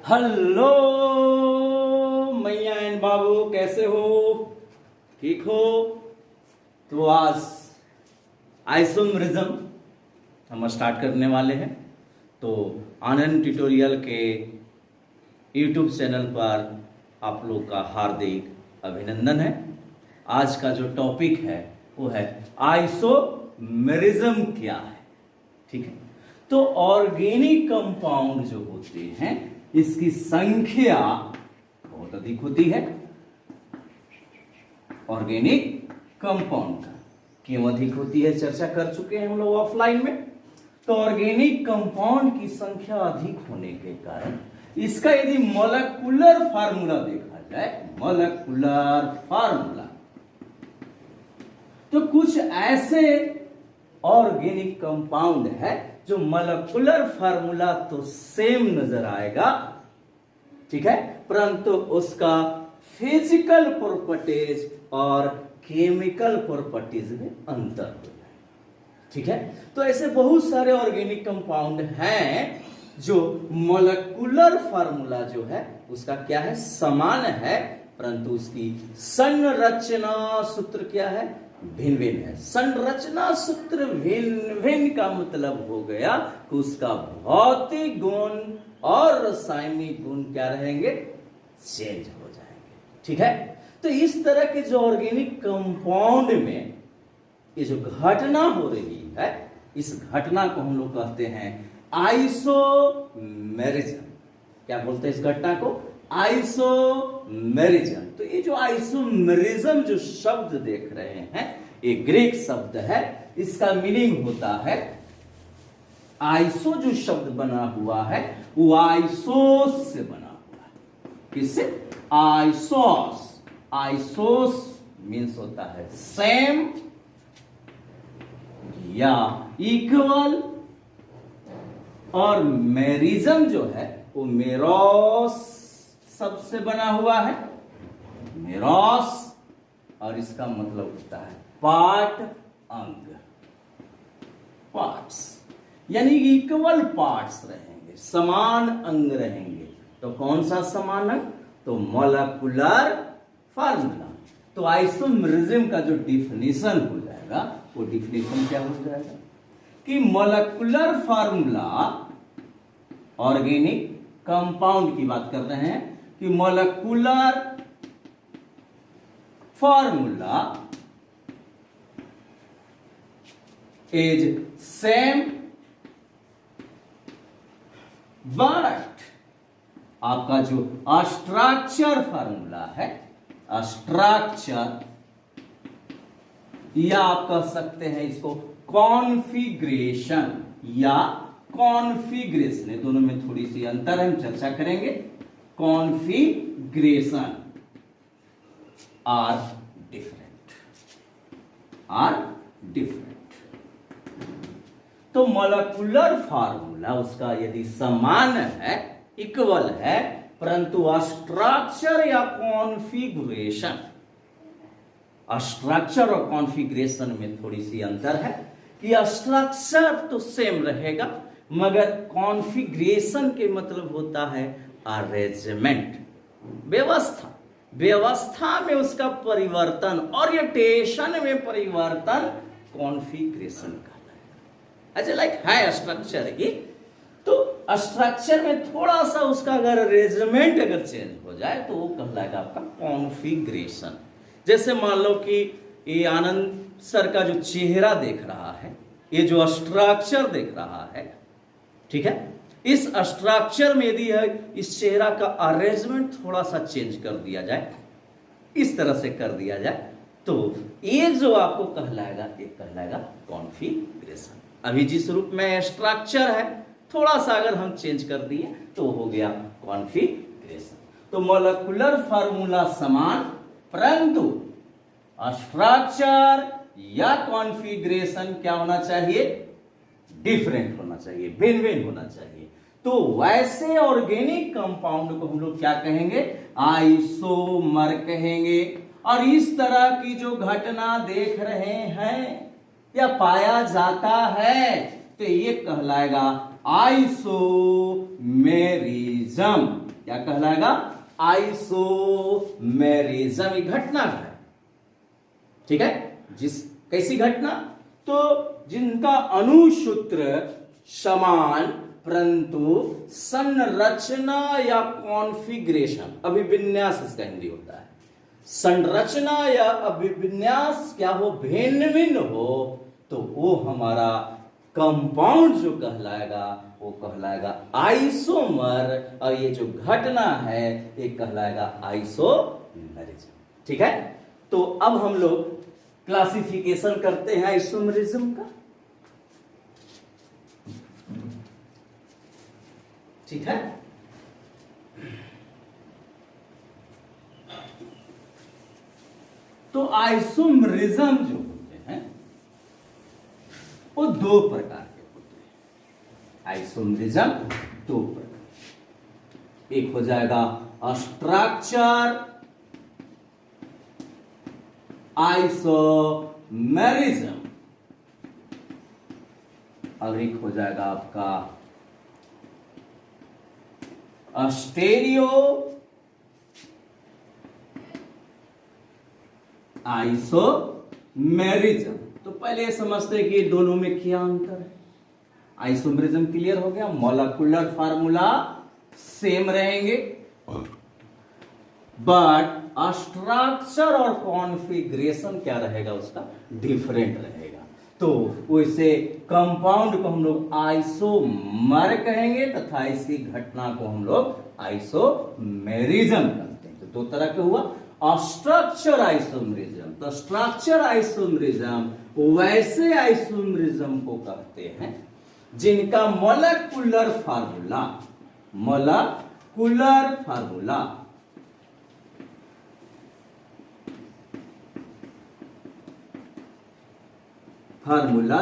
Hello मैया and बाबू, कैसे हो? ठीक हो? तो आज आइसोमेरिज्म हम स्टार्ट करने वाले हैं। तो आनंद ट्यूटोरियल के यूट्यूब चैनल पर आप लोग का हार्दिक अभिनंदन है। आज का जो टॉपिक है वो है आइसोमेरिज्म क्या है। ठीक है, तो ऑर्गेनिक कंपाउंड जो होते हैं इसकी संख्या बहुत अधिक होती है। ऑर्गेनिक कंपाउंड का क्यों अधिक होती है चर्चा कर चुके हैं हम लोग ऑफलाइन में। तो ऑर्गेनिक कंपाउंड की संख्या अधिक होने के कारण इसका यदि मॉलिक्यूलर फार्मूला देखा जाए, मॉलिक्यूलर फार्मूला, तो कुछ ऐसे ऑर्गेनिक कंपाउंड है जो मॉलिक्यूलर फार्मूला तो सेम नजर आएगा, ठीक है, परंतु उसका फिजिकल प्रॉपर्टीज और केमिकल प्रॉपर्टीज में अंतर हो जाएगा। ठीक है, तो ऐसे बहुत सारे ऑर्गेनिक कंपाउंड हैं जो मॉलिक्यूलर फार्मूला जो है उसका क्या है, समान है, परंतु उसकी संरचना सूत्र क्या है, भिन्न भिन्न है। संरचना सूत्र भिन्न भिन्न का मतलब हो गया कि उसका भौतिक गुण और रासायनिक गुण क्या रहेंगे, चेंज हो जाएंगे। ठीक है, तो इस तरह के जो ऑर्गेनिक कंपाउंड में ये जो घटना हो रही है, इस घटना को हम लोग कहते हैं आइसोमेरिज्म। क्या बोलते हैं इस घटना को? आइसोमेरिज्म। तो ये जो आइसोमेरिज्म जो शब्द देख रहे हैं ये ग्रीक शब्द है। इसका मीनिंग होता है, आइसो जो शब्द बना हुआ है वो आइसोस से बना हुआ है। किससे? आइसोस। आइसोस मीन्स होता है सेम या इक्वल, और मेरिज्म जो है वो मेरोस शब्द से बना हुआ है, मेरोस, और इसका मतलब होता है पार्ट, अंग, पार्ट्स, यानी इक्वल पार्ट्स रहेंगे, समान अंग रहेंगे। तो कौन सा समान अंग? तो मॉलिक्यूलर फार्मूला। तो आइसोमेरिज्म का जो डिफिनेशन हो जाएगा वो डिफिनेशन क्या हो जाएगा कि मॉलिक्यूलर फार्मूला, ऑर्गेनिक कंपाउंड की बात कर रहे हैं कि molecular formula is same but आपका जो स्ट्रक्चर फार्मूला है, स्ट्रक्चर, या आप कह सकते हैं इसको कॉन्फ़िगरेशन या कॉन्फ़िगरेशन, ये दोनों में थोड़ी सी अंतर है, हम चर्चा करेंगे। Configuration are different, are different. तो मॉलिक्यूलर फार्मूला उसका यदि समान है, इक्वल है, परंतु स्ट्रक्चर या कॉन्फ़िगरेशन, स्ट्रक्चर और कॉन्फ़िगरेशन में थोड़ी सी अंतर है कि स्ट्रक्चर तो सेम रहेगा मगर कॉन्फ़िगरेशन के मतलब होता है अरेंजमेंट, व्यवस्था, व्यवस्था में उसका परिवर्तन, ओरिएंटेशन में परिवर्तन कॉन्फ़िगरेशन का। अच्छा, लाइक है स्ट्रक्चर ही, तो स्ट्रक्चर में थोड़ा सा उसका अगर अरेंजमेंट अगर चेंज हो जाए तो वो कहलाएगा आपका कॉन्फ़िगरेशन। जैसे मान लो कि ये आनंद सर का जो चेहरा देख रहा है, ये जो स्ट्रक्चर देख रहा है, ठीक है, इस स्ट्रक्चर में यदि है इस चेहरा का अरेंजमेंट थोड़ा सा चेंज कर दिया जाए, इस तरह से कर दिया जाए, तो ये जो आपको कहलाएगा ये कहलाएगा कॉन्फ़िगरेशन। अभी जिस रूप में स्ट्रक्चर है थोड़ा सा अगर हम चेंज कर दिए तो हो गया कॉन्फ़िगरेशन। तो मॉलिक्यूलर फार्मूला समान, परंतु स्ट्रक्चर या कॉन्फ़िगरेशन क्या होना चाहिए, डिफरेंट होना चाहिए, भिन्न भिन्न होना चाहिए। तो वैसे ऑर्गेनिक कंपाउंड को हम लोग क्या कहेंगे, आइसोमर कहेंगे। और इस तरह की जो घटना देख रहे हैं या पाया जाता है तो ये कहलाएगा आइसोमेरिज्म। क्या कहलाएगा? आइसोमेरिज्म। ये घटना है, ठीक है। कैसी घटना? तो जिनका अणुसूत्र समान परंतु संरचना या कॉन्फ़िगरेशन, अभिविन्यास इसका हिंदी होता है, संरचना या अभिविन्यास क्या हो, भिन्न भिन्न हो, तो वो हमारा कंपाउंड जो कहलाएगा वो कहलाएगा आइसोमर, और ये जो घटना है ये कहलाएगा आइसोमेरिज्म, ठीक है। तो अब हम लोग क्लासिफिकेशन करते हैं आइसोमेरिज्म का, ठीक है। तो आइसोमेरिज्म जो होते हैं वो दो प्रकार के होते हैं। आइसोमेरिज्म दो प्रकार, एक हो जाएगा स्ट्रक्चर आइसोमेरिज्म, और एक हो जाएगा आपका स्टेरियो आइसोमेरिज्म। तो पहले समझते हैं कि दोनों में क्या अंतर है। आइसोमेरिज्म क्लियर हो गया, मॉलिक्यूलर फार्मूला सेम रहेंगे बट स्ट्रक्चर और कॉन्फ़िगरेशन क्या रहेगा, उसका डिफरेंट रहेगा। तो वैसे कंपाउंड को हम लोग आइसोमर कहेंगे तथा इसकी घटना को हम लोग आइसोमेरिज्म कहते हैं। तो दो तरह के हुआ, स्ट्रक्चर आइसोमेरिज्म। तो स्ट्रक्चर आइसोमेरिज्म वैसे आइसोमेरिज्म को कहते हैं जिनका मॉलिक्यूलर फार्मूला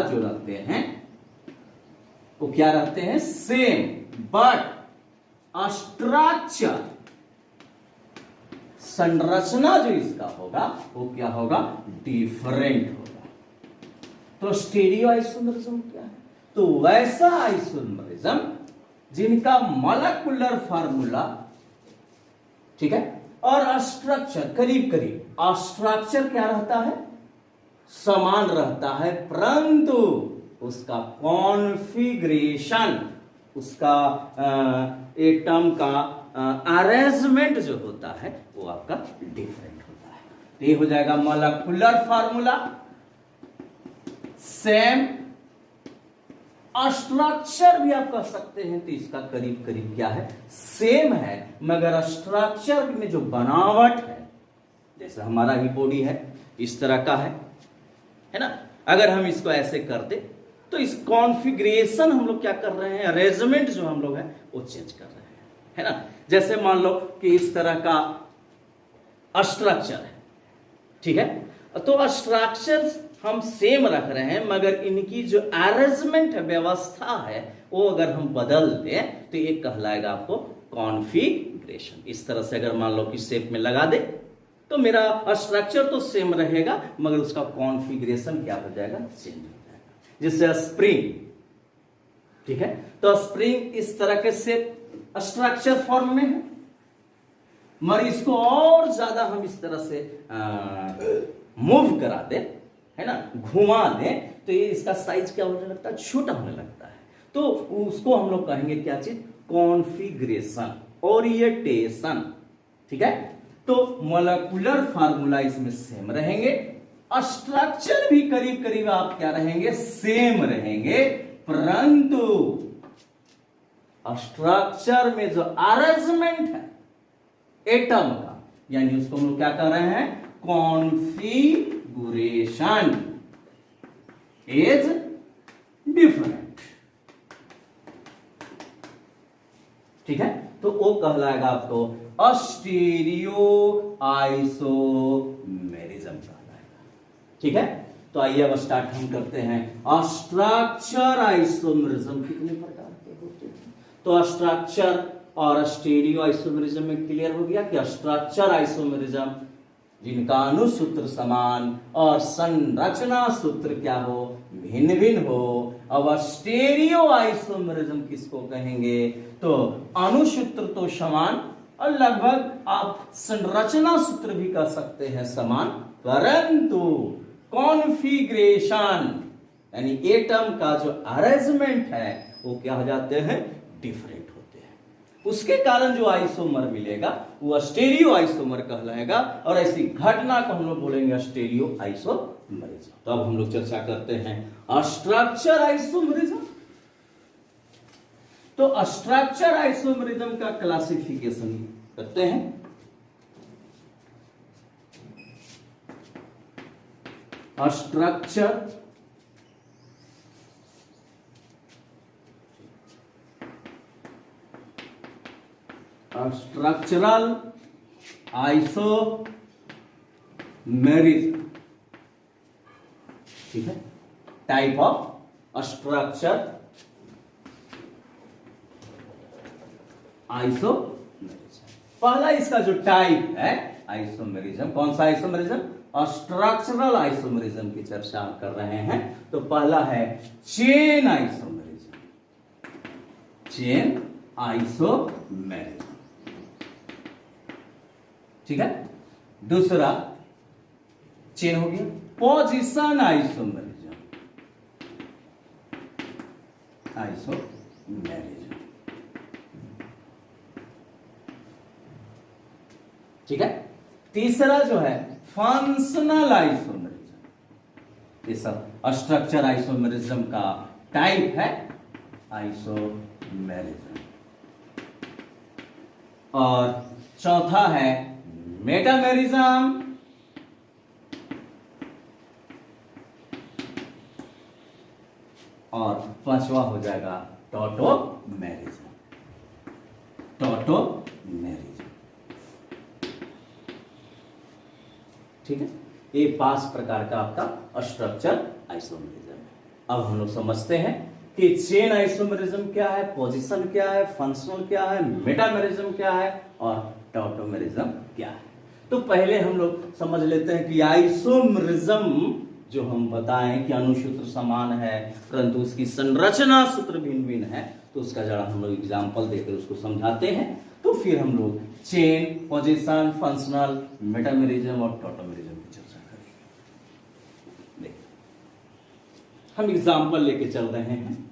जो रखते हैं वो क्या रहते हैं, सेम, बट स्ट्रक्चर, संरचना जो इसका होगा वो क्या होगा, डिफरेंट होगा। तो स्टीरियो आइसोमेरिज्म क्या है? तो वैसा आइसोमेरिज्म जिनका मॉलिक्यूलर फार्मूला, ठीक है, और स्ट्रक्चर करीब करीब, स्ट्रक्चर क्या रहता है, समान रहता है, परंतु उसका कॉन्फ़िगरेशन, उसका एटम का अरेंजमेंट जो होता है वो आपका डिफरेंट होता है। तो ये हो जाएगा मॉलिक्यूलर फार्मूला सेम, स्ट्रक्चर भी आप कह सकते हैं, तो इसका करीब करीब क्या है, सेम है, मगर स्ट्रक्चर में जो बनावट है, जैसे हमारा ही बॉडी है इस तरह का है ना, अगर हम इसको ऐसे कर दे तो इस कॉन्फ़िगरेशन हम लोग क्या कर रहे हैं, अरेंजमेंट जो हम लोग है वो चेंज कर रहे हैं, है ना। जैसे मान लो कि इस तरह का स्ट्रक्चर है, ठीक है, तो स्ट्रक्चर हम सेम रख रहे हैं, मगर इनकी जो अरेंजमेंट है, व्यवस्था है, वो अगर हम बदल दें तो ये कहलाएगा आपको कॉन्फ़िगरेशन। इस तरह से अगर मान लो कि शेप में लगा दे तो मेरा स्ट्रक्चर तो सेम रहेगा मगर उसका कॉन्फ़िगरेशन क्या हो जाएगा, चेंज हो जाएगा। जैसे स्प्रिंग, ठीक है, तो स्प्रिंग इस तरह के शेप स्ट्रक्चर फॉर्म में है, मगर इसको और ज्यादा हम इस तरह से मूव करा दे, है ना, घुमा दे, तो ये इसका साइज क्या होने लगता है, छोटा होने लगता है। तो उसको हम लोग कहेंगे क्या चीज, कॉन्फ़िगरेशन, ओरिएंटेशन, ठीक है। तो मॉलिक्यूलर फार्मूला इसमें सेम रहेंगे, स्ट्रक्चर भी करीब करीब आप क्या रहेंगे, सेम रहेंगे, परंतु स्ट्रक्चर में जो अरेंजमेंट है एटम का, यानी उसको हम लोग क्या कर रहे हैं, कॉन्फ़िगरेशन इज डिफरेंट, ठीक है। तो वो कहलाएगा आपको स्टीरियो आइसोमेरिज्म कहलाएगा, ठीक है। तो आइए अब स्टार्ट हम करते हैं, स्ट्रक्चर आइसोमेरिज्म कितने प्रकार के होते हैं। तो स्ट्रक्चर और स्टीरियो आइसोमेरिज्म में क्लियर हो गया कि स्ट्रक्चर आइसोमेरिज्म जिनका अणुसूत्र समान और संरचना सूत्र क्या हो, भिन्न भिन्न हो, अब स्टेरियो आइसोमेरिज्म किसको कहेंगे? तो अणुसूत्र तो समान और लगभग आप संरचना सूत्र भी कह सकते हैं समान, परंतु कॉन्फ़िगरेशन यानी एटम का जो अरेंजमेंट है वो क्या हो जाते हैं? डिफरेंट होते हैं। उसके कारण जो आइसोमर मिलेगा वो स्टेरियो आइसोमर कहलाएगा और ऐसी घटना को हम लोग बोलेंगे स्टेरियो आइसोमरिज्म। तो अब हम लोग चर्चा करते हैं स्ट्रक्चर आइसोमरिज्म। तो स्ट्रक्चर आइसोमरिज्म का क्लासिफिकेशन करते हैं। स्ट्रक्चर स्ट्रक्चरल आइसोमेरिज्म, ठीक है, टाइप ऑफ स्ट्रक्चर आइसोमेरिज्म। पहला इसका जो टाइप है आइसोमेरिज्म, कौन सा आइसोमेरिज्म? स्ट्रक्चरल आइसोमेरिज्म की चर्चा कर रहे हैं। तो पहला है चेन आइसोमेरिज्म, चेन आइसोमेरिज्म, ठीक है। दूसरा चेन हो गया पोजीशन आइसोमेरिज्म, आइसोमेरिज्म, ठीक है। तीसरा जो है फंक्शनल आइसोमेरिज्म। ये सब स्ट्रक्चर आइसोमेरिज्म का टाइप है आइसोमेरिज्म। और चौथा है मेटामेरिज्म, और पांचवा हो जाएगा टॉटोमेरिज्म, टॉटोमेरिज्म, ठीक है। ये 5 प्रकार का आपका स्ट्रक्चर आइसोमेरिज्म है। अब हम लोग समझते हैं कि चेन आइसोमेरिज्म क्या है, पोजीशन क्या है, फंक्शनल क्या है, मेटामेरिज्म क्या है और टॉटोमेरिज्म क्या है। तो पहले हम लोग समझ लेते हैं कि आइसोमेरिज्म जो हम बताएं कि अणुसूत्र समान है परंतु उसकी संरचना सूत्र भिन्न भिन्न है, तो उसका जरा हम लोग एग्जाम्पल देकर उसको समझाते हैं। तो फिर हम लोग चेन, पोजीशन, फंक्शनल, मेटामेरिज्म और टॉटोमेरिज्म की चर्चा करेंगे। हम एग्जाम्पल लेके चल रहे हैं।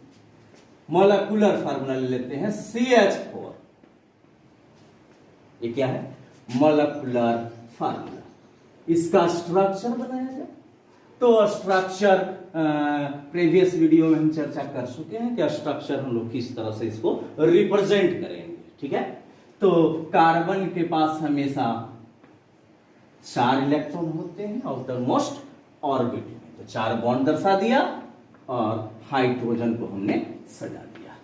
मॉलिक्यूलर फार्मूला ले लेते हैं CH4। ये क्या है? Molecular formula. इसका स्ट्रक्चर बनाया जाए तो स्ट्रक्चर प्रीवियस वीडियो में हम चर्चा कर चुके हैं कि स्ट्रक्चर हम लोग किस तरह से इसको रिप्रेजेंट करेंगे, ठीक है। तो कार्बन के पास हमेशा 4 इलेक्ट्रॉन होते हैं आउटर मोस्ट ऑर्बिट में, तो 4 बॉन्ड दर्शा दिया और हाइड्रोजन को हमने सजा दिया।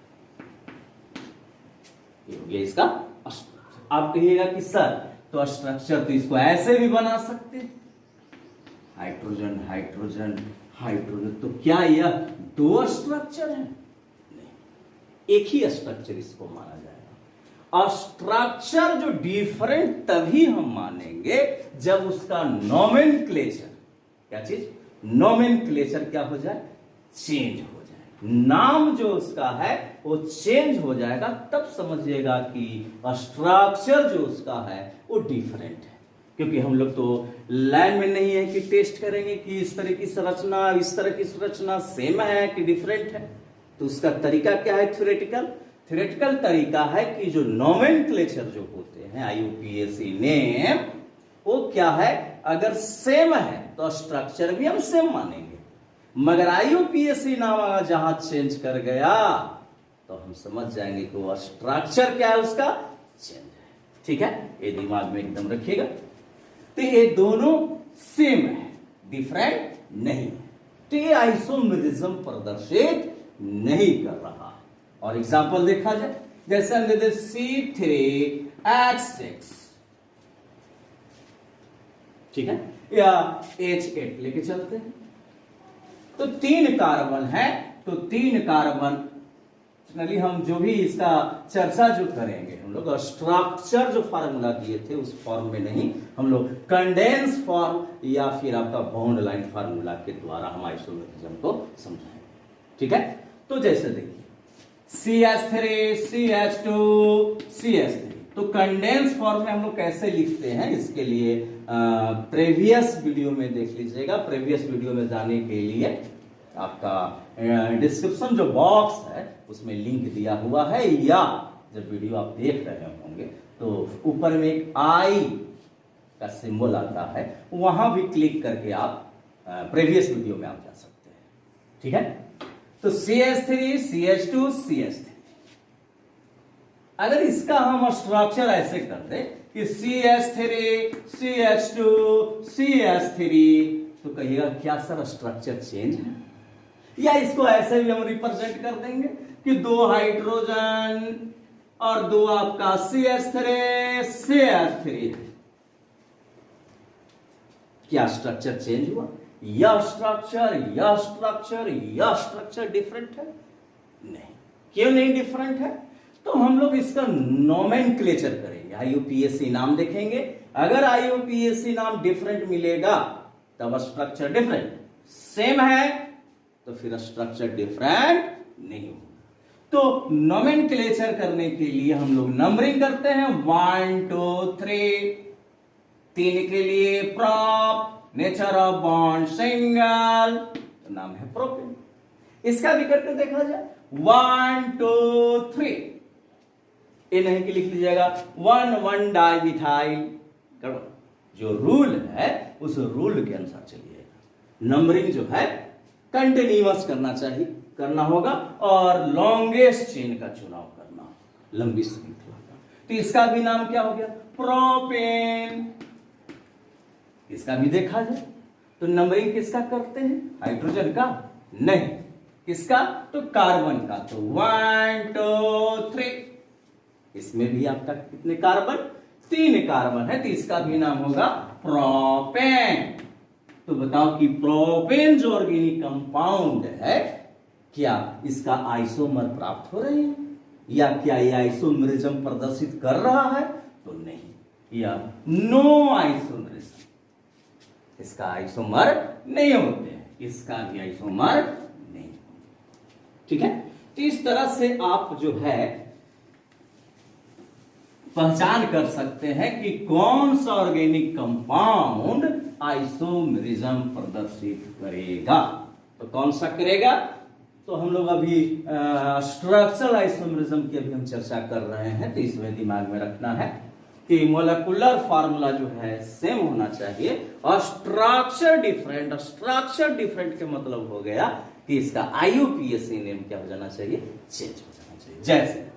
ये हो गया इसका स्ट्रक्चर। आप कहिएगा कि सर तो स्ट्रक्चर तो इसको ऐसे भी बना सकते हैं, हाइड्रोजन हाइड्रोजन हाइड्रोजन, तो क्या यह 2 स्ट्रक्चर है? नहीं, एक ही स्ट्रक्चर इसको माना जाएगा। स्ट्रक्चर जो डिफरेंट तभी हम मानेंगे जब उसका नोमेनक्लेचर, क्या चीज? नोमेनक्लेचर क्या हो जाए? चेंज हो जाए। नाम जो उसका है वो चेंज हो जाएगा, तब समझिएगा कि स्ट्रक्चर जो उसका है वो डिफरेंट है। क्योंकि हम लोग तो लाइन में नहीं है कि टेस्ट करेंगे कि इस तरह की संरचना, इस तरह की संरचना सेम है कि डिफरेंट है। तो उसका तरीका क्या है? थ्योरेटिकल तरीका है कि जो नोमेनक्लेचर जो होते हैं IUPAC नेम, वो क्या है? अगर सेम है तो स्ट्रक्चर भी हम सेम मानेंगे, मगर IUPAC नाम अगर जहां चेंज कर गया तो हम समझ जाएंगे कि वो स्ट्रक्चर क्या है, उसका चेंज है, ठीक है। ये दिमाग में एकदम रखिएगा। तो ये दोनों सेम है, डिफरेंट नहीं है, तो ये आइसोमेरिज्म प्रदर्शित नहीं कर रहा। और एग्जांपल देखा जाए, जैसे हम लेते C3H6, ठीक है, या H8 लेके चलते हैं। तो 3 कार्बन है, तो 3 कार्बन हम जो भी इसका चर्चा जो करेंगे, हम लोग स्ट्रक्चर जो फार्मूला दिए थे उस फॉर्म में नहीं, हम लोग कंडेंस फॉर्म या फिर आपका बॉन्ड लाइन फार्मूला के द्वारा हम आइसोमेरिज्म को समझाएंगे, ठीक है। तो जैसे देखिए CH3 CH2 CH3, तो कंडेंस फॉर्म में हम लोग कैसे लिखते हैं, इसके लिए प्रीवियस वीडियो में देख लीजिएगा। प्रीवियस वीडियो में जाने के लिए आपका डिस्क्रिप्शन जो बॉक्स है उसमें लिंक दिया हुआ है, या जब वीडियो आप देख रहे होंगे तो ऊपर में एक आई का सिंबल आता है, वहां भी क्लिक करके आप प्रीवियस वीडियो में आप जा सकते हैं। ठीक है, तो CH3 CH2 CH3, अगर इसका हम स्ट्रक्चर ऐसे कर दे कि CH3 CH2 CH3, तो कहिएगा क्या सर स्ट्रक्चर चेंज है? या इसको ऐसे भी हम रिप्रेजेंट कर देंगे कि 2 हाइड्रोजन और 2 आपका CH3 CH3, क्या स्ट्रक्चर चेंज हुआ? यह स्ट्रक्चर डिफरेंट है? नहीं। क्यों नहीं डिफरेंट है? तो हम लोग इसका नोमेनक्लेचर करेंगे, IUPAC नाम देखेंगे। अगर IUPAC नाम डिफरेंट मिलेगा तब स्ट्रक्चर डिफरेंट, सेम है तो फिर स्ट्रक्चर डिफरेंट नहीं होगा। तो नोमेनक्लेचर करने के लिए हम लोग नंबरिंग करते हैं 1 2 3। 3 के लिए prop, nature of bond single, तो नाम है प्रोपेन। इसका भी करके देखा जाए 1 2 3, ये नहीं कि लिख लीजिएगा 1 डाइमिथाइल। करो, जो रूल है उस रूल के अनुसार चलिएगा। नंबरिंग जो है कंटिन्यूअस करना होगा और लॉन्गेस्ट चेन का चुनाव करना होगा, लंबी श्रृंखला का। तो इसका भी नाम क्या हो गया? प्रोपेन। इसका भी देखा जाए तो नंबरिंग किसका करते हैं? हाइड्रोजन का नहीं, किसका? तो कार्बन का। तो 1 2 3, इसमें भी आपका कितने कार्बन? 3 कार्बन है, तो इसका भी नाम होगा प्रोपेन। तो बताओ कि प्रोपेन जो ऑर्गेनिक कंपाउंड है, क्या इसका आइसोमर प्राप्त हो रहे हैं, या क्या ये आइसोमरिज्म प्रदर्शित कर रहा है? तो नहीं, या नो आइसोमरिज्म, इसका आइसोमर नहीं होते हैं, इसका भी आइसोमर नहीं। ठीक है, तो इस तरह से आप जो है पहचान कर सकते हैं कि कौन सा ऑर्गेनिक कंपाउंड आइसोमरिज्म प्रदर्शित करेगा। तो कौन सा करेगा? तो हम लोग अभी स्ट्रक्चरल आइसोमरिज्म की अभी हम चर्चा कर रहे हैं, तो इसमें दिमाग में रखना है कि मोलेकुलर फार्मूला जो है सेम होना चाहिए और स्ट्रक्चर डिफरेंट के मतलब हो गया कि इसका IUPAC नेम क्या हो जाना चाहिए? चेंज हो जाना चाहिए। जैसे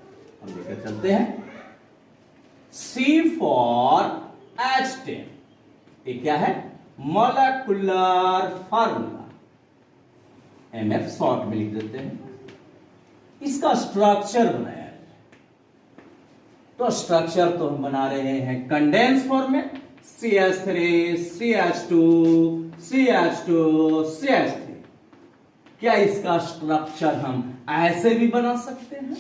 हम लेकर चलते हैं C फॉर H10, ये क्या है? मोलेकुलर फार्मूला, MF शॉर्ट में लिख देते हैं। इसका स्ट्रक्चर बनाया, तो स्ट्रक्चर तो हम बना रहे हैं कंडेंस फॉर्म में, CH3 CH2 CH2 CH3। क्या इसका स्ट्रक्चर हम ऐसे भी बना सकते हैं?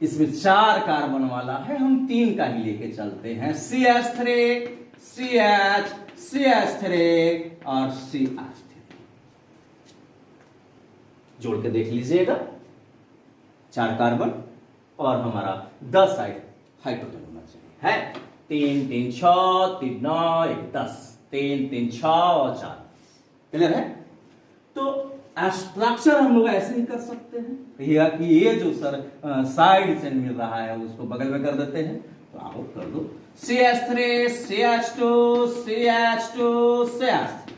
इसमें 4 कार्बन वाला है, हम 3 का ही लेके चलते हैं, CH3 CH CH3 और CH3। जोड़ के देख लीजिएगा, 4 कार्बन और हमारा 10 हाइड्रोजन होना चाहिए, है 3 3 6 3 9 1 10, 3 3 6 और 4। क्लियर है? तो स्ट्रक्चर हम लोग ऐसे ही कर सकते हैं, कहिएगा कि ये जो सर साइड चेन मिल रहा है उसको बगल में कर देते हैं, तो आओ कर दो CH3 CH2 CH2 CH3।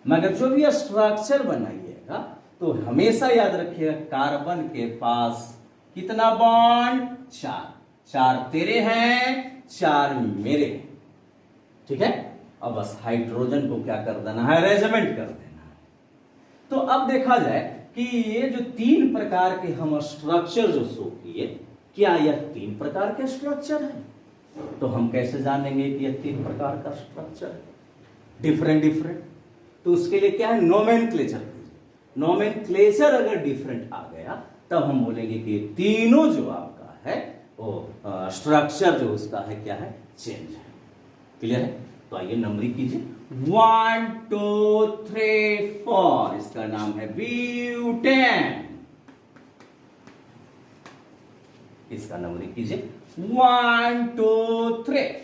मगर जो भी स्ट्रक्चर बनाइएगा तो हमेशा याद रखिएगा कार्बन के पास कितना बॉन्ड? 4। 4 तेरे हैं, 4 मेरे हैं। ठीक है, अब बस हाइड्रोजन को क्या कर देना है? अरेंजमेंट कर देना है। तो अब देखा जाए कि ये जो 3 प्रकार के हम स्ट्रक्चर जो शो किए, क्या यह 3 प्रकार के स्ट्रक्चर है? तो हम कैसे जानेंगे कि यह 3 प्रकार का स्ट्रक्चर है? डिफरेंट। तो उसके लिए क्या है? नोमेनक्लेचर। नोमेनक्लेचर अगर डिफरेंट आ गया तब हम बोलेंगे कि तीनों जो आपका है वो स्ट्रक्चर जो उसका है क्या है? चेंज है। क्लियर है? तो आइए नंबरिंग कीजिए 1 2 3 4, इसका नाम है ब्यूटेन। इसका नंबरिंग कीजिए 1 2 3।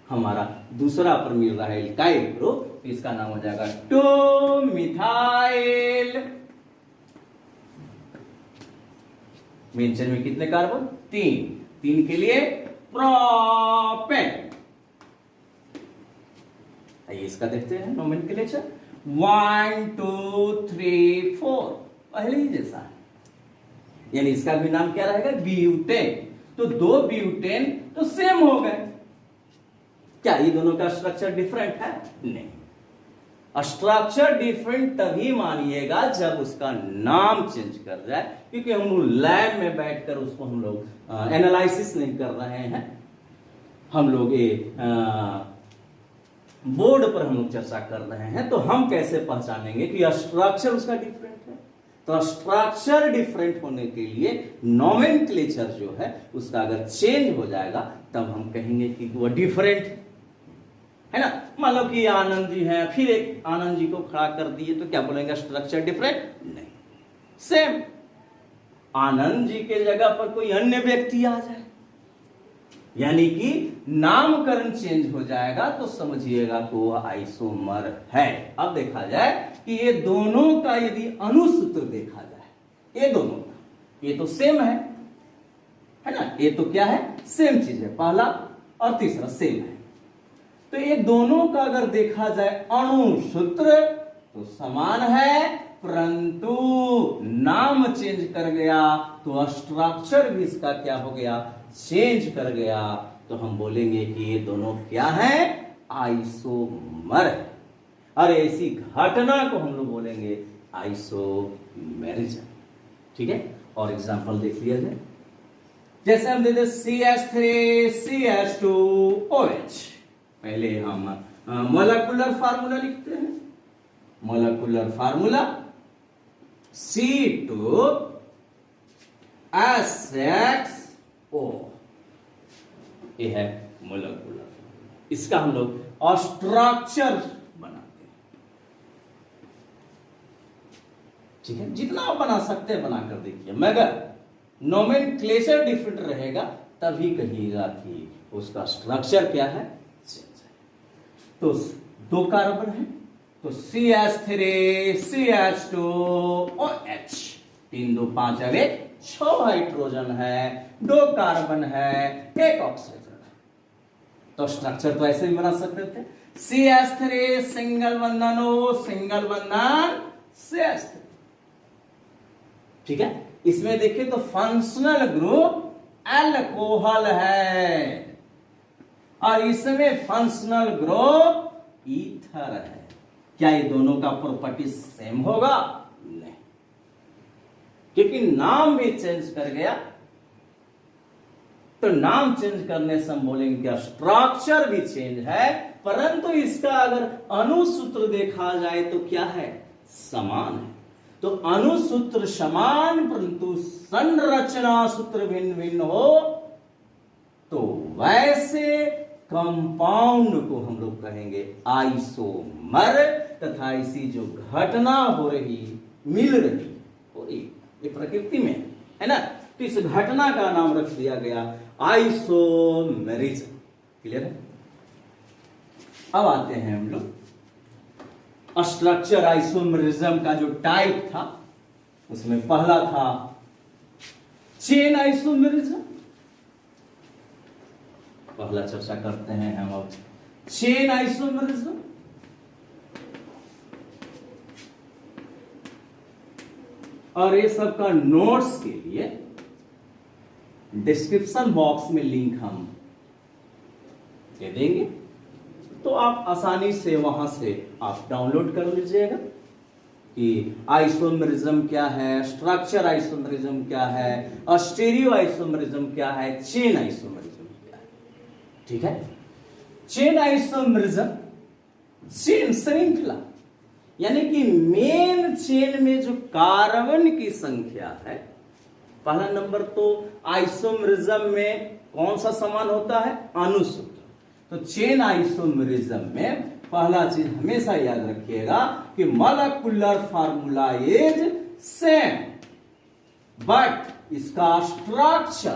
हमारा दूसरा पर मिल रहा है इल्काइल ग्रुप, इसका नाम हो जाएगा 2 मिथाइल। मेन चेन में कितने कार्बन? 3 के लिए प्रोपेन। आइए इसका देखते हैं नोमेनक्लेचर। 1 2 3 4, पहले ही जैसा है, यानी इसका भी नाम क्या रहेगा? ब्यूटेन। तो 2 ब्यूटेन तो सेम हो गए। क्या ये दोनों का स्ट्रक्चर डिफरेंट है? नहीं। स्ट्रक्चर डिफरेंट तभी मानिएगा जब उसका नाम चेंज कर जाए, क्योंकि हम लोग लैब में बैठकर उसको हम लोग एनालिसिस नहीं कर रहे हैं। हम लोग ये बोर्ड पर हम लोग चर्चा कर रहे हैं, तो हम कैसे पहचानेंगे कि स्ट्रक्चर उसका डिफरेंट है? तो स्ट्रक्चर डिफरेंट होने के लिए नोमेनक्लेचर जो है उसका अगर चेंज हो जाएगा तब हम कहेंगे कि वो डिफरेंट है ना। मान लो कि आनंद जी हैं, फिर एक आनंद जी को खड़ा कर दिए, तो क्या बोलेंगे? Structure different? नहीं, सेम। आनंद जी के जगह पर कोई अन्य व्यक्ति आ जाए, यानी कि नामकरण चेंज हो जाएगा, तो समझिएगा कि वो आइसोमर है। अब देखा जाए कि ये दोनों का यदि अनुसूत्र देखा जाए, ये दोनों का, ये तो सेम है ना, ये तो क्या है? सेम चीज है, पहला और तीसरा सेम है। तो ये दोनों का अगर देखा जाए अणुसूत्र तो समान है, परंतु नाम चेंज कर गया तो स्ट्रक्चर भी इसका क्या हो गया? चेंज कर गया। तो हम बोलेंगे कि ये दोनों क्या है? आइसोमर है। और ऐसी घटना को हम लोग बोलेंगे आइसोमेरिज्म। ठीक है, और एग्जांपल देख लिया जाए। जैसे हम देते CH3CH2OH। पहले हम मोलेकुलर फार्मूला लिखते हैं। मोलेकुलर फार्मूला C2H6O, ये है मोलेकुलर। इसका हम लोग स्ट्रक्चर बनाते हैं। ठीक है, जितना आप बना सकते हैं बनाकर देखिए, मगर नोमेनक्लेचर डिफरेंट रहेगा तभी कहिएगा कि उसका स्ट्रक्चर क्या है? तो 2 कार्बन है, तो CH3CH2OH, 3 2 5 अरे 6 हाइड्रोजन है, 2 कार्बन है, 1 ऑक्सीजन है। तो स्ट्रक्चर तो ऐसे भी बना सकते थे। CH3 सिंगल बंधन O, सिंगल बंधन CH3। ठीक है, इसमें देखिए तो फंक्शनल ग्रुप अल्कोहल है, और इसमें फंक्शनल ग्रुप ईथर है। क्या ये दोनों का प्रॉपर्टी सेम होगा? नहीं, क्योंकि नाम भी चेंज कर गया। तो नाम चेंज करने से हम बोलेंगे क्या? स्ट्रक्चर भी चेंज है, परंतु इसका अगर अनुसूत्र देखा जाए तो क्या है? समान है। तो अनुसूत्र समान परंतु संरचना सूत्र भिन्न भिन्न हो, तो वैसे कंपाउंड को हम लोग कहेंगे आइसोमर। तथा इसी जो घटना हो रही, मिल रही, हो रही, ये प्रकृति में है ना, तो इस घटना का नाम रख दिया गया आइसोमेरिज्म। क्लियर है? अब आते हैं हम लोग स्ट्रक्चर आइसोमेरिज्म का जो टाइप था, उसमें पहला था चेन आइसोमेरिज्म। पहला चर्चा करते हैं हम अब चेन आइसोमेरिज्म। और ये सब का नोट्स के लिए डिस्क्रिप्शन बॉक्स में लिंक हम दे देंगे, तो आप आसानी से वहां से आप डाउनलोड कर लीजिएगा कि आइसोमेरिज्म क्या है, स्ट्रक्चर आइसोमेरिज्म क्या है, स्टीरियो आइसोमेरिज्म क्या है, चेन आइसोमेरिज्म क्या है। ठीक है, चेन आइसोमेरिज्म, चेन श्रृंखला, यानी कि मेन चेन में जो कार्बन की संख्या है, पहला नंबर तो आइसोमेरिज्म में कौन सा समान होता है? अनुसूत्र। तो चेन आइसोमेरिज्म में पहला चीज हमेशा याद रखिएगा कि molecular formula is same, but इसका स्ट्रक्चर,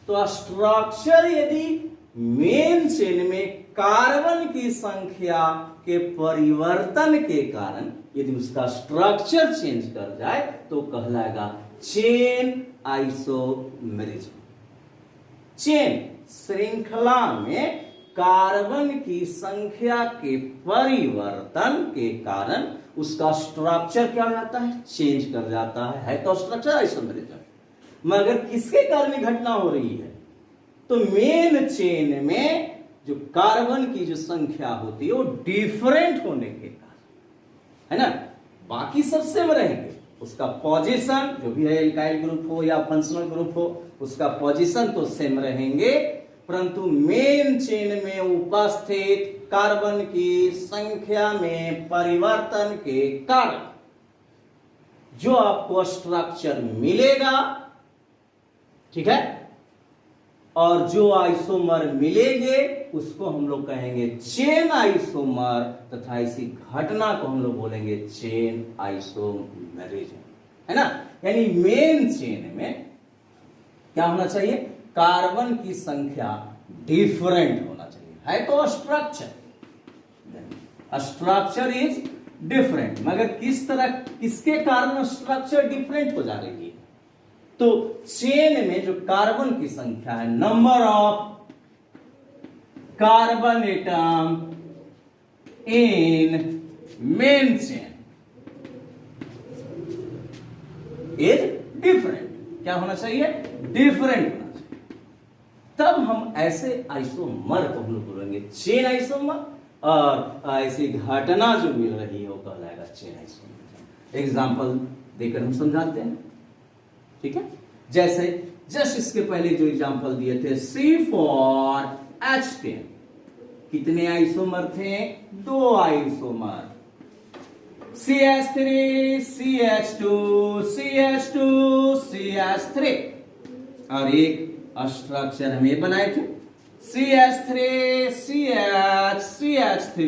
तो स्ट्रक्चर यदि मेन चेन में कार्बन की संख्या के परिवर्तन के कारण यदि उसका स्ट्रक्चर चेंज कर जाए तो कहलाएगा चेन आइसोमेरिज्म। चेन श्रृंखला में कार्बन की संख्या के परिवर्तन के कारण उसका स्ट्रक्चर क्या हो जाता है, चेंज कर जाता है तो स्ट्रक्चर आइसोमेरिज्म। मगर किसके कारण घटना हो रही है, तो मेन चेन में जो कार्बन की जो संख्या होती है वो डिफरेंट होने के कारण, है ना, बाकी सब सेम रहेंगे, उसका पोजीशन जो भी है एल्काइल ग्रुप हो या फंक्शनल ग्रुप हो उसका पोजीशन तो सेम रहेंगे, परंतु मेन चेन में उपस्थित कार्बन की संख्या में परिवर्तन के कारण जो आपको स्ट्रक्चर मिलेगा, ठीक है, और जो आइसोमर मिलेंगे उसको हम लोग कहेंगे चेन आइसोमर, तथा इसी घटना को हम लोग बोलेंगे चेन आइसोमेरिज्म, है ना। यानी मेन चेन में क्या होना चाहिए, कार्बन की संख्या डिफरेंट होना चाहिए, है तो स्ट्रक्चर इज डिफरेंट, मगर किस तरह, किसके कारण स्ट्रक्चर डिफरेंट हो जा रही है, तो चेन में जो कार्बन की संख्या है, number of carbon atom in main chain is different, क्या होना चाहिए, डिफरेंट होना चाहिए, तब हम ऐसे आइसोमर को हम लोग बोलेंगे चेन आइसोमर, और ऐसी घटना जो मिल रही है वो कहलाएगा चेन आइसोमर। एग्जांपल देकर हम समझाते हैं, ठीक है, जैसे जस्ट इसके पहले जो एग्जांपल दिए थे C4H10, कितने आइसोमर थे, 2 isomer, CH3 CH2 CH2 CH3, और एक स्ट्रक्चर हम ये बनाए थे CH3 CH CH3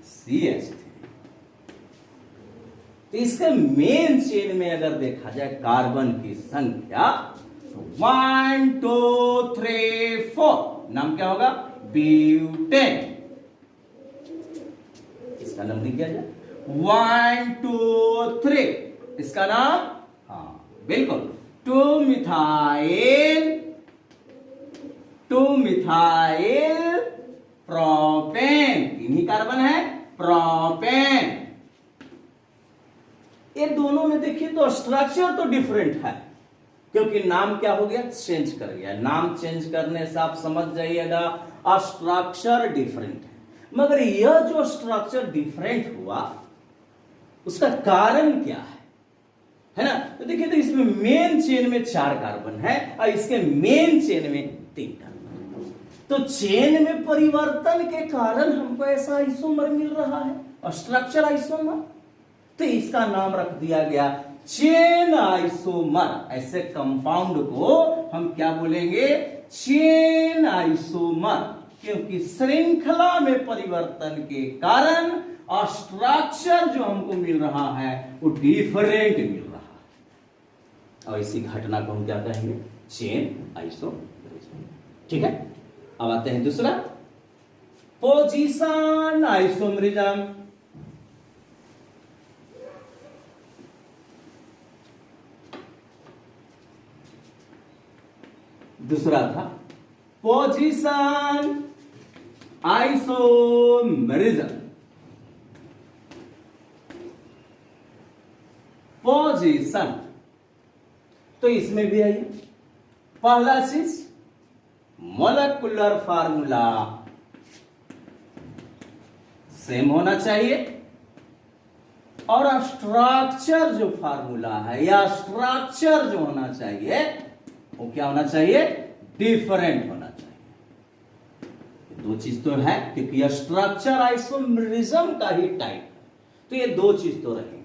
CH3। तो इसके मेन चेन में अगर देखा जाए कार्बन की संख्या तो 1 2 3 4, नाम क्या होगा, ब्यूटेन, इसका नाम लिख दिया जाए 1 2 3, इसका नाम, हाँ बिल्कुल, 2 मिथाइल प्रोपेन, इन्हीं कार्बन है प्रोपेन। ये दोनों में देखिए तो स्ट्रक्चर तो डिफरेंट है, क्योंकि नाम क्या हो गया, चेंज कर गया, नाम चेंज करने से आप समझ जाइएगा स्ट्रक्चर डिफरेंट है, मगर यह जो स्ट्रक्चर डिफरेंट हुआ उसका कारण क्या है ना, तो देखिए तो इसमें मेन चेन में 4 कार्बन है और इसके मेन चेन में 3 कार्बन, तो चेन में परिवर्तन के कारण हमको ऐसा आइसोमर मिल रहा है, स्ट्रक्चर आइसोमर, तो इसका नाम रख दिया गया चेन आइसोमर। ऐसे कंपाउंड को हम क्या बोलेंगे, चेन आइसोमर, क्योंकि श्रृंखला में परिवर्तन के कारण स्ट्रक्चर जो हमको मिल रहा है वो डिफरेंट मिल रहा है, और इसी घटना को हम क्या कहेंगे, चेन आइसोमेरिज्म, ठीक है। अब आते हैं दूसरा, पोजीशन आइसोमेरिज्म। दूसरा था पोजीशन आइसोमेरिज्म। पोजीशन, तो इसमें भी आइए, पहला चीज मॉलिक्यूलर फार्मूला सेम होना चाहिए, और स्ट्रक्चर जो फार्मूला है या स्ट्रक्चर जो होना चाहिए वो क्या होना चाहिए, डिफरेंट होना चाहिए। 2 चीज तो है, क्योंकि यह स्ट्रक्चर आइसोमेरिज्म का ही टाइप है, तो ये 2 चीज तो रहेंगे,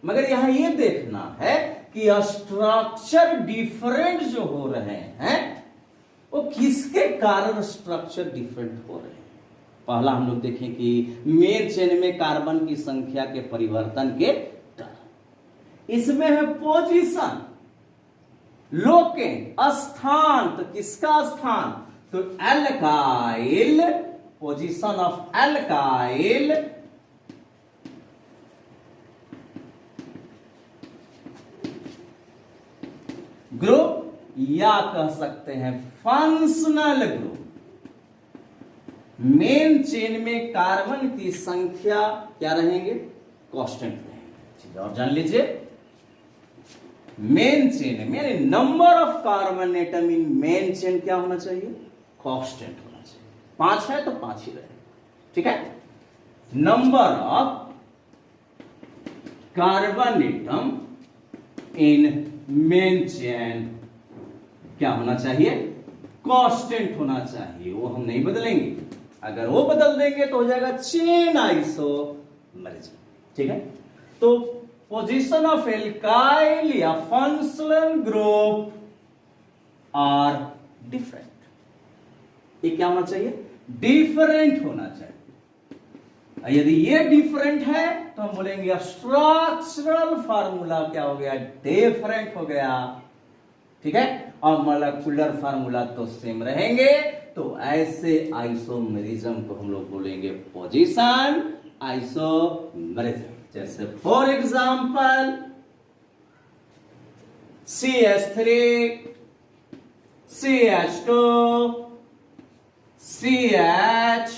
मगर यहां ये देखना है कि स्ट्रक्चर डिफरेंट जो हो रहे हैं वो किसके कारण स्ट्रक्चर डिफरेंट हो रहे हैं। पहला हम लोग देखें कि मेन चेन में कार्बन की संख्या के परिवर्तन के तरह। इसमें है पोजीशन, लोकेंट, स्थान। तो किसका स्थान? तो alkyl, position of alkyl group, या कह सकते हैं फंक्शनल ग्रुप। मेन चेन में कार्बन की संख्या क्या रहेंगे? कांस्टेंट रहेंगे। और जान लीजिए, मेन चेन में number of carbon atom in main chain क्या होना चाहिए? कांस्टेंट होना चाहिए। 5 है तो 5 ही रहेगा, ठीक है। Number of carbon atom in main chain क्या होना चाहिए? कांस्टेंट होना चाहिए। वो हम नहीं बदलेंगे। अगर वो बदल देंगे तो हो जाएगा चेन आइसोमरिज्म, ठीक है। तो पोजीशन ऑफ एल्काइल या फंक्शनल ग्रुप आर डिफरेंट। ये क्या होना चाहिए? डिफरेंट होना चाहिए। यदि ये डिफरेंट है तो हम बोलेंगे स्ट्रक्चरल फार्मूला क्या हो गया? डिफरेंट हो गया, ठीक है। और मॉलिक्यूलर फार्मूला तो सेम रहेंगे। तो ऐसे आइसोमेरिज्म को हम लोग बोलेंगे पोजीशन आइसोमेरिज्म। जैसे for example CH3 CH2 CH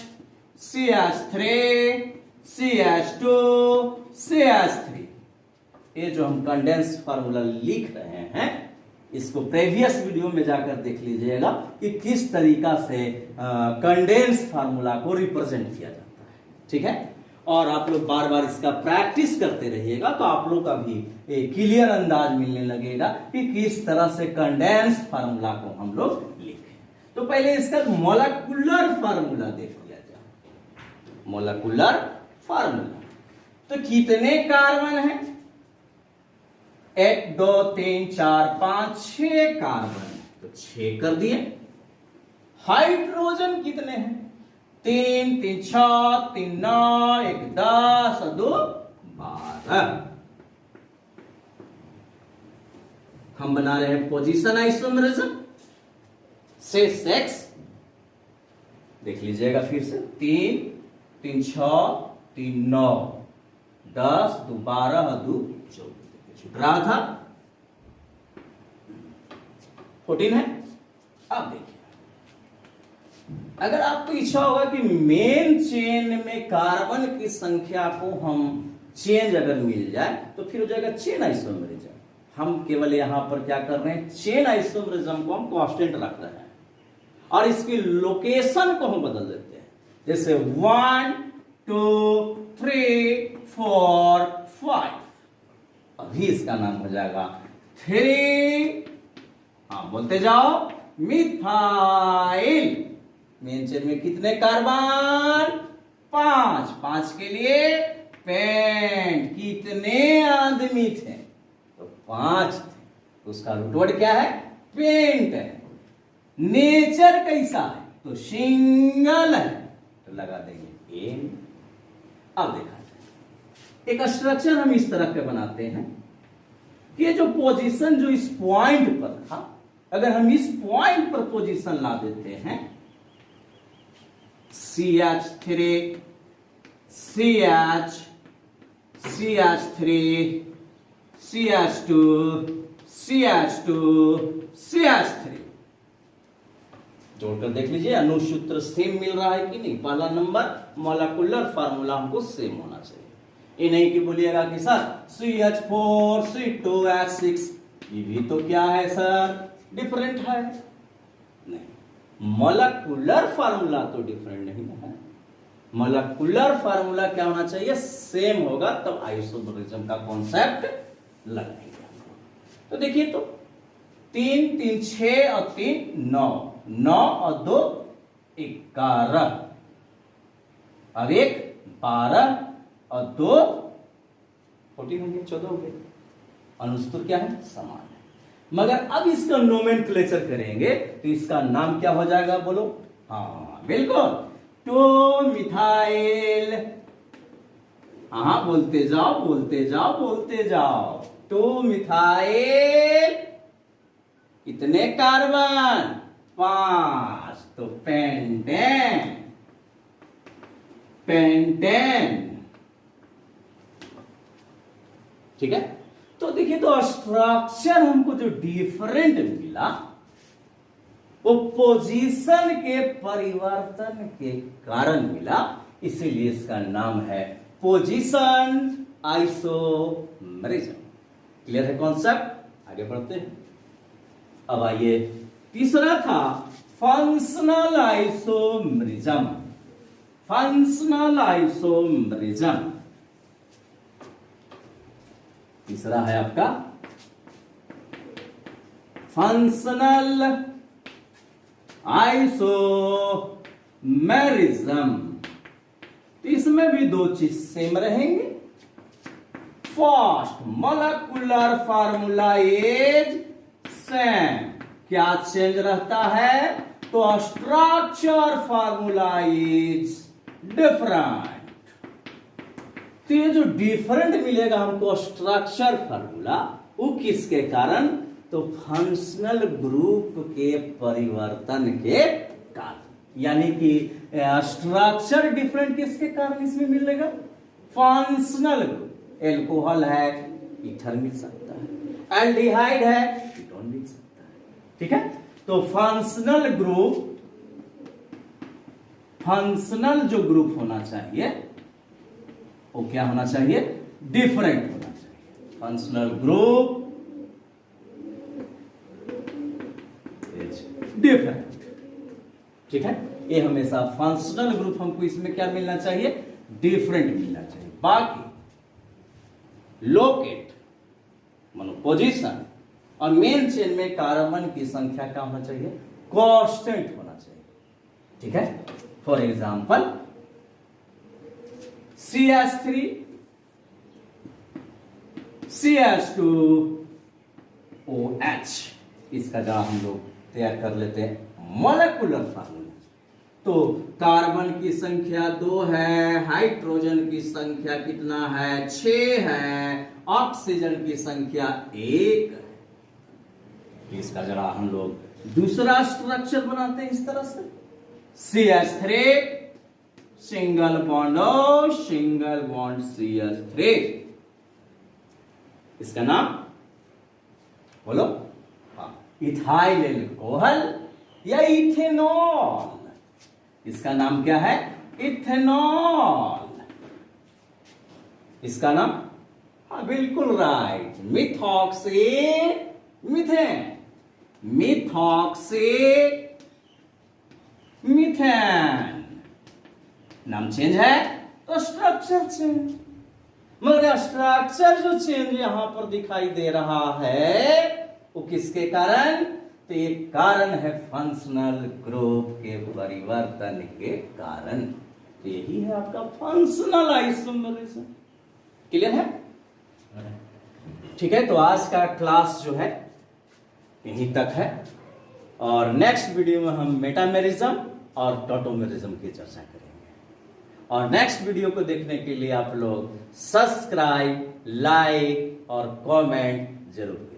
CH3 CH2 CH3। ये जो हम कंडेंस फार्मूला लिख रहे हैं, इसको प्रीवियस वीडियो में जाकर देख लीजिएगा कि किस तरीका से कंडेंस फार्मूला को रिप्रेजेंट किया जाता है, ठीक है। और आप लोग बार बार इसका प्रैक्टिस करते रहिएगा तो आप लोग का भी एक क्लियर अंदाज मिलने लगेगा कि किस तरह से कंडेंस फार्मूला को हम लोग लिखें। तो पहले इसका मॉलिक्यूलर फार्मूला देख लिया जाए। मॉलिक्यूलर फार्मूला तो कितने कार्बन हैं? 1 2 3 4 5 6 कार्बन, तो 6 कर दिए। हाइड्रोजन कितने हैं? 3 3 6 3 9 1 10 और 2 12। हम बना रहे हैं पोजीशन आइसोमेरिज्म से सेक्स। देख लीजिएगा फिर से, 3 3 6 3 9 10 2 12 और 2 14 छूट रहा था, 14 है। अब देखिए, अगर आपको इच्छा होगा कि मेन चेन में कार्बन की संख्या को हम चेंज अगर मिल जाए तो फिर हो जाएगा चेन आइसोमेरिज्म। हम केवल यहां पर क्या कर रहे हैं? चेन आइसोमेरिज्म को हम कांस्टेंट रख रहे हैं और इसकी लोकेशन को हम बदल देते हैं। जैसे 1 2 3 4 5, अभी इसका नाम हो जाएगा 3, हाँ बोलते जाओ, मिथाइल। मेन चेन में कितने कार्बन? 5, 5 के लिए पेंट। कितने आदमी थे? तो 5 थे। उसका रूट वर्ड क्या है? पेंट है। नेचर कैसा है? तो सिंगल है, तो लगा देंगे एन। अब देखा जाए, एक स्ट्रक्चर हम इस तरह के बनाते हैं कि ये जो पोजीशन जो इस पॉइंट पर था, अगर हम इस पॉइंट पर पोजीशन ला देते हैं, CH3 CH CH3 CH2 CH2 CH3, जोड़कर देख लीजिए अनुसूत्र सेम मिल रहा है कि नहीं। पहला नंबर मॉलिक्यूलर फार्मूला हमको सेम होना चाहिए। ये नहीं कि बोलिएगा कि सर CH4 C2H6 ये भी तो क्या है सर? डिफरेंट है। नहीं, मॉलिक्यूलर फार्मूला तो डिफरेंट नहीं है। मॉलिक्यूलर फार्मूला क्या होना चाहिए? सेम होगा, तब आइसोमेरिज्म का कॉन्सेप्ट लगेगा। तो देखिए, तो 3 3 6 और 3 9, 9 और 2 11, अब 1 12 और 2 14 हो गए, 14 हो गए। अनुसूत्र क्या है? समान है। मगर अब इसका नोमेनक्लेचर करेंगे तो इसका नाम क्या हो जाएगा? बोलो। हाँ बिल्कुल, टू मिथाइल। हाँ, बोलते जाओ बोलते जाओ बोलते जाओ। टू मिथाइल कितने कार्बन? 5, तो पेंटेन। पेंटेन, ठीक है। तो देखिए, तो स्ट्रक्चर हमको जो डिफरेंट मिला वो पोजीशन के परिवर्तन के कारण मिला, इसीलिए इसका नाम है पोजीशन आइसोमेरिज्म। क्लियर है कॉन्सेप्ट? आगे बढ़ते हैं। अब आइए, तीसरा था फंक्शनल आइसोमेरिज्म। फंक्शनल आइसोमेरिज्म तीसरा है आपका फंक्शनल आइसोमेरिज्म। इसमें भी दो चीज सेम रहेंगे। First, molecular formula is same. क्या चेंज रहता है? तो स्ट्रक्चर फार्मूला इज डिफरेंट। तो ये जो डिफरेंट मिलेगा हमको स्ट्रक्चर फार्मूला, वो किसके कारण? तो फंक्शनल ग्रुप के परिवर्तन के कारण। यानी कि स्ट्रक्चर डिफरेंट किसके कारण इसमें मिलेगा? Functional group. एल्कोहल है, ईथर मिल सकता है। एल्डिहाइड है, कीटोन मिल सकता है। ठीक है, तो फंक्शनल ग्रुप, फंक्शनल जो ग्रुप होना चाहिए वो क्या होना चाहिए? डिफरेंट होना चाहिए। Functional group different. ठीक है, ये हमेशा फंक्शनल ग्रुप हमको इसमें क्या मिलना चाहिए? डिफरेंट मिलना चाहिए। बाकी लोकेट मानो पोजीशन और मेन चेन में कार्बन की संख्या क्या होना चाहिए? कांस्टेंट होना चाहिए। ठीक है, फॉर एग्जांपल CH3 CH2OH, इसका जरा हम लोग तैयार कर लेते हैं मोलेकुलर फार्मूला। तो कार्बन की संख्या 2 है, हाइड्रोजन की संख्या कितना है? 6 है, ऑक्सीजन की संख्या 1 है। इसका जरा हम लोग दूसरा स्ट्रक्चर बनाते हैं इस तरह से। CH3 single bond O, single bond CH3। इसका नाम बोलो। इथाइल एल्कोहल या इथेनॉल। इसका नाम क्या है? इथेनॉल। इसका नाम, हाँ बिल्कुल right, methoxy methane. Methoxy methane. नाम चेंज है तो स्ट्रक्चर चेंज। मगर स्ट्रक्चर जो चेंज यहां पर दिखाई दे रहा है वो किसके कारण? तो ये कारण है फंक्शनल ग्रुप के परिवर्तन के कारण। तो यही है आपका फंक्शनल आइसोमेरिज्म। क्लियर है? ठीक है, तो आज का क्लास जो है यहीं तक है, और नेक्स्ट वीडियो में हम मेटामेरिज्म और टॉटोमेरिज्म की चर्चा करेंगे। और नेक्स्ट वीडियो को देखने के लिए आप लोग सब्सक्राइब, लाइक और कमेंट जरूर